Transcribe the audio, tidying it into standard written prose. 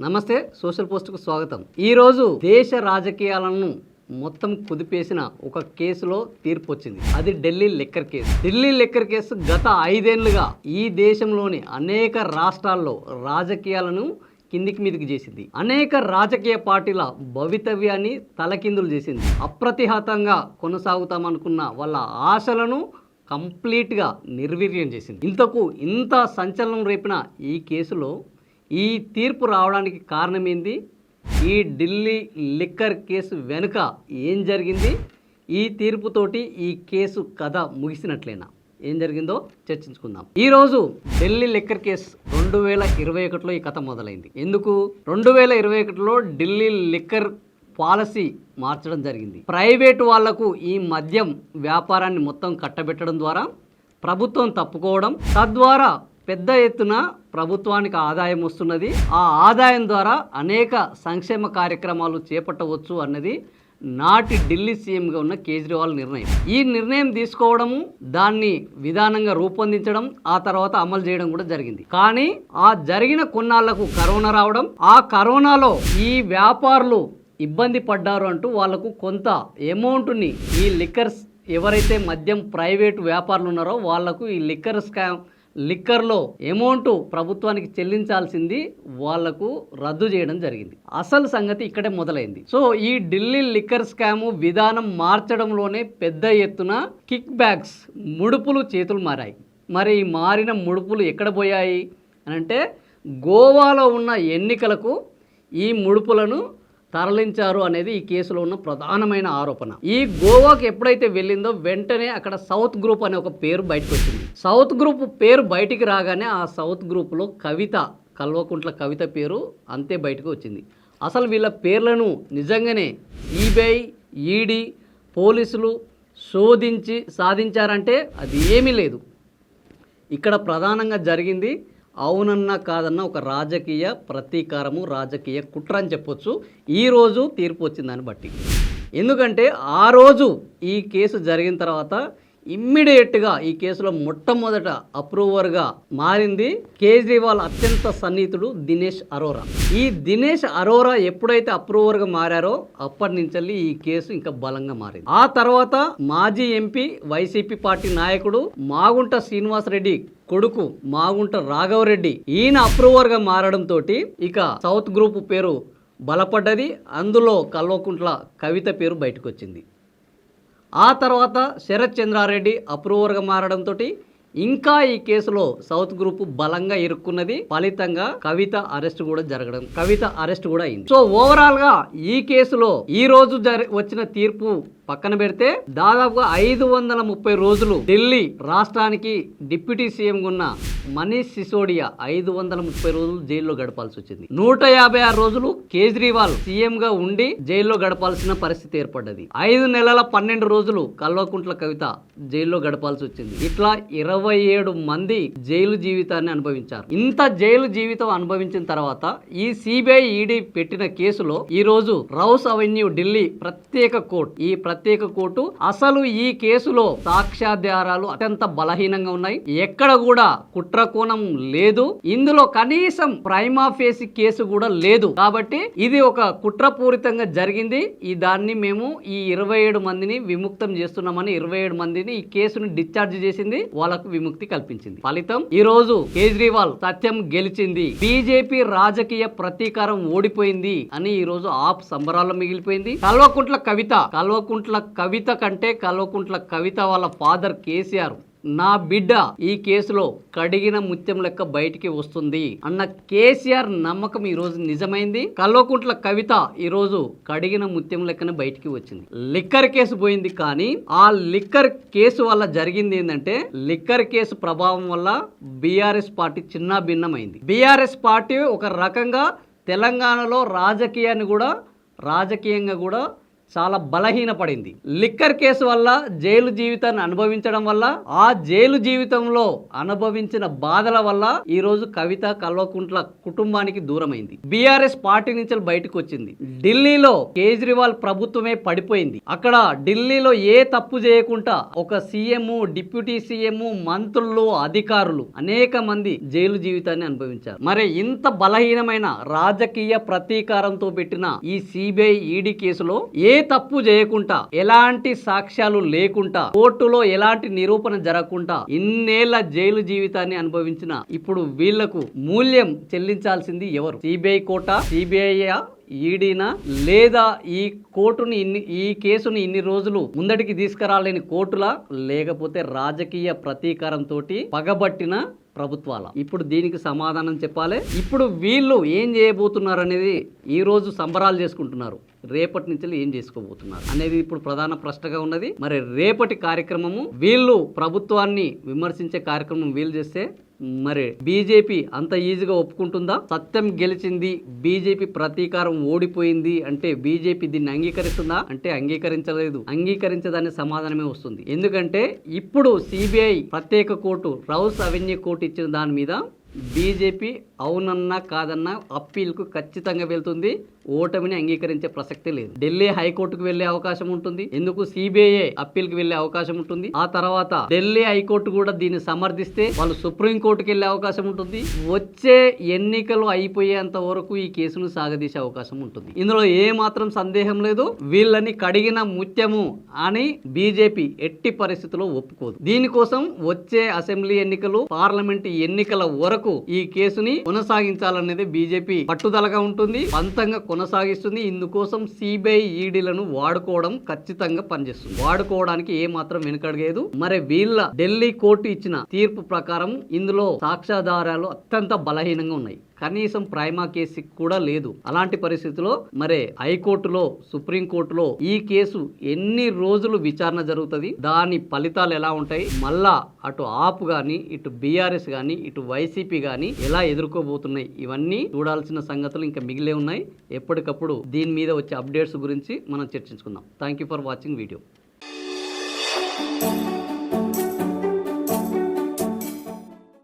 నమస్తే, సోషల్ పోస్ట్కు స్వాగతం. ఈరోజు దేశ రాజకీయాలను మొత్తం కుదిపేసిన ఒక కేసులో తీర్పు వచ్చింది. అది Delhi liquor case. Delhi liquor case గత 5 ఏళ్లుగా ఈ దేశంలోని అనేక రాష్ట్రాల్లో రాజకీయాలను కిందికి మీదికి చేసింది. అనేక రాజకీయ పార్టీల భవితవ్యాన్ని తలకిందులు చేసింది. అప్రతిహతంగా కొనసాగుతామనుకున్న వాళ్ళ ఆశలను కంప్లీట్గా నిర్వీర్యం చేసింది. ఇంత సంచలనం రేపిన ఈ కేసులో ఈ తీర్పు రావడానికి కారణం ఏంది? ఈ ఢిల్లీ లిక్కర్ కేసు వెనుక ఏం జరిగింది? ఈ తీర్పుతోటి ఈ కేసు కథ ముగిసినట్లేనా? ఏం జరిగిందో చర్చించుకుందాం. ఈరోజు ఢిల్లీ లిక్కర్ కేసు 2021లో ఈ కథ మొదలైంది. ఎందుకు? 2021లో ఢిల్లీ లిక్కర్ పాలసీ మార్చడం జరిగింది. ప్రైవేటు వాళ్లకు ఈ మద్యం వ్యాపారాన్ని మొత్తం కట్టబెట్టడం ద్వారా ప్రభుత్వం తప్పుకోవడం, తద్వారా పెద్ద ఎత్తున ప్రభుత్వానికి ఆదాయం వస్తున్నది. ఆ ఆదాయం ద్వారా అనేక సంక్షేమ కార్యక్రమాలు చేపట్టవచ్చు అన్నది నాటి ఢిల్లీ సీఎంగా ఉన్న కేజ్రీవాల్ నిర్ణయం. ఈ నిర్ణయం తీసుకోవడము, దాన్ని విధానంగా రూపొందించడం, ఆ తర్వాత అమలు చేయడం కూడా జరిగింది. కానీ ఆ జరిగిన కొన్నాళ్లకు కరోనా రావడం, ఆ కరోనాలో ఈ వ్యాపారులు ఇబ్బంది పడ్డారు అంటూ వాళ్లకు కొంత అమౌంట్ని ఈ లిక్కర్స్ ఎవరైతే మద్యం ప్రైవేటు వ్యాపారులు ఉన్నారో వాళ్లకు ఈ లిక్కర్లో అమౌంట్ ప్రభుత్వానికి చెల్లించాల్సింది వాళ్లకు రద్దు చేయడం జరిగింది. అసలు సంగతి ఇక్కడే మొదలైంది. సో ఈ ఢిల్లీ లిక్కర్ స్కామ్ విధానం మార్చడంలోనే పెద్ద ఎత్తున కిక్ బ్యాక్స్, ముడుపులు చేతులు మారాయి. మరి ఈ మారిన ముడుపులు ఎక్కడ పోయాయి అని అంటే, గోవాలో ఉన్న ఎన్నికలకు ఈ ముడుపులను తరలించారు అనేది ఈ కేసులో ఉన్న ప్రధానమైన ఆరోపణ. ఈ గోవాకి ఎప్పుడైతే వెళ్ళిందో వెంటనే అక్కడ సౌత్ గ్రూప్ అనే ఒక పేరు బయటకు వచ్చింది. సౌత్ గ్రూప్ పేరు బయటికి రాగానే ఆ సౌత్ గ్రూప్లో కల్వకుంట్ల కవిత పేరు అంతే బయటకు వచ్చింది. అసలు వీళ్ళ పేర్లను నిజంగానే సిబిఐ, ఈడీ, పోలీసులు శోధించి సాధించారంటే అది ఏమీ లేదు. ఇక్కడ ప్రధానంగా జరిగింది అవునన్నా కాదన్న ఒక రాజకీయ ప్రతీకారము, రాజకీయ కుట్ర అని చెప్పొచ్చు ఈరోజు తీర్పు వచ్చిందని బట్టి. ఎందుకంటే ఆ రోజు ఈ కేసు జరిగిన తర్వాత ఇమ్మీడియట్గా ఈ కేసులో మొట్టమొదట అప్రూవర్గా మారింది కేజ్రీవాల్ అత్యంత సన్నిహితుడు దినేష్ అరోరా. ఈ దినేష్ అరోరా ఎప్పుడైతే అప్రూవర్గా మారారో అప్పటి నుంచి ఈ కేసు ఇంకా బలంగా మారింది. ఆ తర్వాత మాజీ ఎంపీ, వైసీపీ పార్టీ నాయకుడు మాగుంట శ్రీనివాసరెడ్డి కొడుకు మాగుంట రాఘవరెడ్డి, ఈయన అప్రూవర్గా మారడంతో ఇక సౌత్ గ్రూప్ పేరు బలపడ్డది. అందులో కల్వకుంట్ల కవిత పేరు బయటకు వచ్చింది. ఆ తర్వాత శరత్ చంద్రారెడ్డి అప్రూవర్గా మారడంతో ఇంకా ఈ కేసులో సౌత్ గ్రూప్ బలంగా ఇరుక్కున్నది. ఫలితంగా కవిత అరెస్ట్ కూడా అయింది. సో ఓవరాల్ గా ఈ కేసులో ఈ రోజు వచ్చిన తీర్పు పక్కన పెడితే దాదాపుగా 530 రోజులు ఢిల్లీ రాష్ట్రానికి డిప్యూటీ సీఎం ఉన్న మనీష్ సిసోడియా 530 రోజులు జైల్లో గడపాల్సి వచ్చింది. 156 రోజులు కేజ్రీవాల్ సీఎం గా ఉండి జైల్లో గడపాల్సిన పరిస్థితి ఏర్పడ్డది. 5 నెలల 12 రోజులు కల్వకుంట్ల కవిత జైల్లో గడపాల్సి వచ్చింది. ఇట్లా 27 మంది జైలు జీవితాన్ని అనుభవించారు. ఇంత జైలు జీవితం అనుభవించిన తర్వాత ఈ సిబిఐ, ఈడీ పెట్టిన కేసులో ఈ రోజు రౌస్ అవెన్యూ ఢిల్లీ ప్రత్యేక కోర్టు అసలు ఈ కేసులో సాక్ష్యాధారాలు అత్యంత బలహీనంగా ఉన్నాయి. ఎక్కడ కూడా కుట్రకోణం లేదు. ఇందులో కనీసం ప్రైమా ఫేసి కేసు కూడా లేదు. కాబట్టి ఇది ఒక కుట్రపూరితంగా జరిగింది. దాన్ని మేము ఈ 27 మందిని విముక్తం చేస్తున్నామని 27 మందిని ఈ కేసును డిశ్చార్జ్ చేసింది, వాళ్ళకు విముక్తి కల్పించింది. ఫలితం ఈ రోజు కేజ్రీవాల్ సత్యం గెలిచింది, బీజేపీ రాజకీయ ప్రతీకారం ఓడిపోయింది అని ఈ రోజు ఆప్ సంబరాల్లో మిగిలిపోయింది. కల్వకుంట్ల కవిత కంటే కల్వకుంట్ల కవిత వాళ్ళ ఫాదర్ కేసీఆర్, నా బిడ్డ ఈ కేసులో కడిగిన ముత్యం లెక్క బయటికి వస్తుంది అన్న కేసీఆర్ నమ్మకం ఈ రోజు నిజమైంది. కల్వకుంట్ల కవిత ఈ రోజు కడిగిన ముత్యం లెక్కన బయటికి వచ్చింది. లిక్కర్ కేసు పోయింది. కానీ ఆ లిక్కర్ కేసు వల్ల జరిగింది ఏంటంటే, లిక్కర్ కేసు ప్రభావం వల్ల బీఆర్ఎస్ పార్టీ చిన్న భిన్నమైంది. బీఆర్ఎస్ పార్టీ ఒక రకంగా తెలంగాణలో రాజకీయంగా కూడా చాలా బలహీనపడింది. లిక్కర్ కేసు వల్ల జైలు జీవితాన్ని అనుభవించడం వల్ల, ఆ జైలు జీవితంలో అనుభవించిన బాధల వల్ల ఈ రోజు కవిత కల్వకుంట్ల కుటుంబానికి దూరమైంది. బీఆర్ఎస్ పార్టీ నుంచి బయటకు వచ్చింది. ఢిల్లీలో కేజ్రీవాల్ ప్రభుత్వమే పడిపోయింది. అక్కడ ఢిల్లీలో ఏ తప్పు చేయకుండా ఒక సీఎం, డిప్యూటీ సీఎం, మంత్రులు, అధికారులు అనేక మంది జైలు జీవితాన్ని అనుభవించారు. మరి ఇంత బలహీనమైన రాజకీయ ప్రతీకారంతో పెట్టిన ఈ సిబిఐ ఈడీ కేసులో ఏ తప్పు చేయకుండా, ఎలాంటి సాక్ష్యాలు లేకుండా, కోర్టులో ఎలాంటి నిరూపణ జరగకుండా ఇన్నేళ్ల జైలు జీవితాన్ని అనుభవించిన ఇప్పుడు వీళ్లకు మూల్యం చెల్లించాల్సింది ఎవరు? సిబిఐ కోర్టా, సిబిఐ ఈడీనా, లేదా ఈ కేసుని ఇన్ని రోజులు ముందటికి తీసుకురాలేని కోర్టులా, లేకపోతే రాజకీయ ప్రతీకారంతో పగబట్టిన ప్రభుత్వాల? ఇప్పుడు దీనికి సమాధానం చెప్పాలి. ఇప్పుడు వీళ్ళు ఏం చేయబోతున్నారు అనేది ఈ రోజు సంబరాలు చేసుకుంటున్నారు, రేపటి నుంచి ఏం చేసుకోబోతున్నారు అనేది ఇప్పుడు ప్రధాన ప్రశ్నగా ఉన్నది. మరి రేపటి కార్యక్రమము, వీళ్ళు ప్రభుత్వాన్ని విమర్శించే కార్యక్రమం వీళ్ళు చేస్తే మరి బీజేపీ అంత ఈజీగా ఒప్పుకుంటుందా? సత్యం గెలిచింది, బీజేపీ ప్రతీకారం ఓడిపోయింది అంటే బీజేపీ దీన్ని అంగీకరిస్తుందా అంటే అంగీకరించలేదు. అంగీకరించదనే సమాధానమే వస్తుంది. ఎందుకంటే ఇప్పుడు సిబిఐ ప్రత్యేక కోర్టు, రౌస్ అవెన్యూ కోర్టు ఇచ్చిన దాని మీద బీజేపీ అవునన్నా కాదన్నా అప్పీల్కు ఖచ్చితంగా వెళ్తుంది. ఓటమిని అంగీకరించే ప్రసక్తే లేదు. ఢిల్లీ హైకోర్టుకు వెళ్లే అవకాశం ఉంటుంది. ఎందుకు? సిబిఐ అప్పీల్కి వెళ్లే అవకాశం ఉంటుంది. ఆ తర్వాత ఢిల్లీ హైకోర్టు కూడా దీన్ని సమర్థిస్తే వాళ్ళు సుప్రీం కోర్టుకు వెళ్లే అవకాశం ఉంటుంది. వచ్చే ఎన్నికలు అయిపోయేంత వరకు ఈ కేసును సాగదీసే అవకాశం ఉంటుంది. ఇందులో ఏ మాత్రం సందేహం లేదు. వీళ్ళని కడిగిన ముత్యము అని బీజేపీ ఎట్టి పరిస్థితుల్లో ఒప్పుకోదు. దీనికోసం వచ్చే అసెంబ్లీ ఎన్నికలు, పార్లమెంట్ ఎన్నికల వరకు ఈ కేసుని కొనసాగించాలనేది బీజేపీ పట్టుదలగా ఉంటుంది, పంతంగా కొనసాగిస్తుంది. ఇందుకోసం సిబిఐ ఈడీలను వాడుకోవడం ఖచ్చితంగా పనిచేస్తుంది. వాడుకోవడానికి ఏ మాత్రం వెనుకడగలేదు. మరి వీళ్ళ ఢిల్లీ కోర్టు ఇచ్చిన తీర్పు ప్రకారం ఇందులో సాక్ష్యాధారాలు అత్యంత బలహీనంగా ఉన్నాయి. కనీసం ప్రైమా కేసు కూడా లేదు. అలాంటి పరిస్థితుల్లో మరి హైకోర్టులో, సుప్రీంకోర్టులో ఈ కేసు ఎన్ని రోజులు విచారణ జరుగుతుంది, దాని ఫలితాలు ఎలా ఉంటాయి, మళ్ళా అటు ఆప్ గాని, ఇటు బీఆర్ఎస్ గాని, ఇటు వైసీపీ గాని ఎలా ఎదుర్కోబోతున్నాయి, ఇవన్నీ చూడాల్సిన సంగతులు ఇంకా మిగిలే ఉన్నాయి. ఎప్పటికప్పుడు దీని మీద వచ్చే అప్డేట్స్ గురించి మనం చర్చించుకుందాం. Thank you for watching video.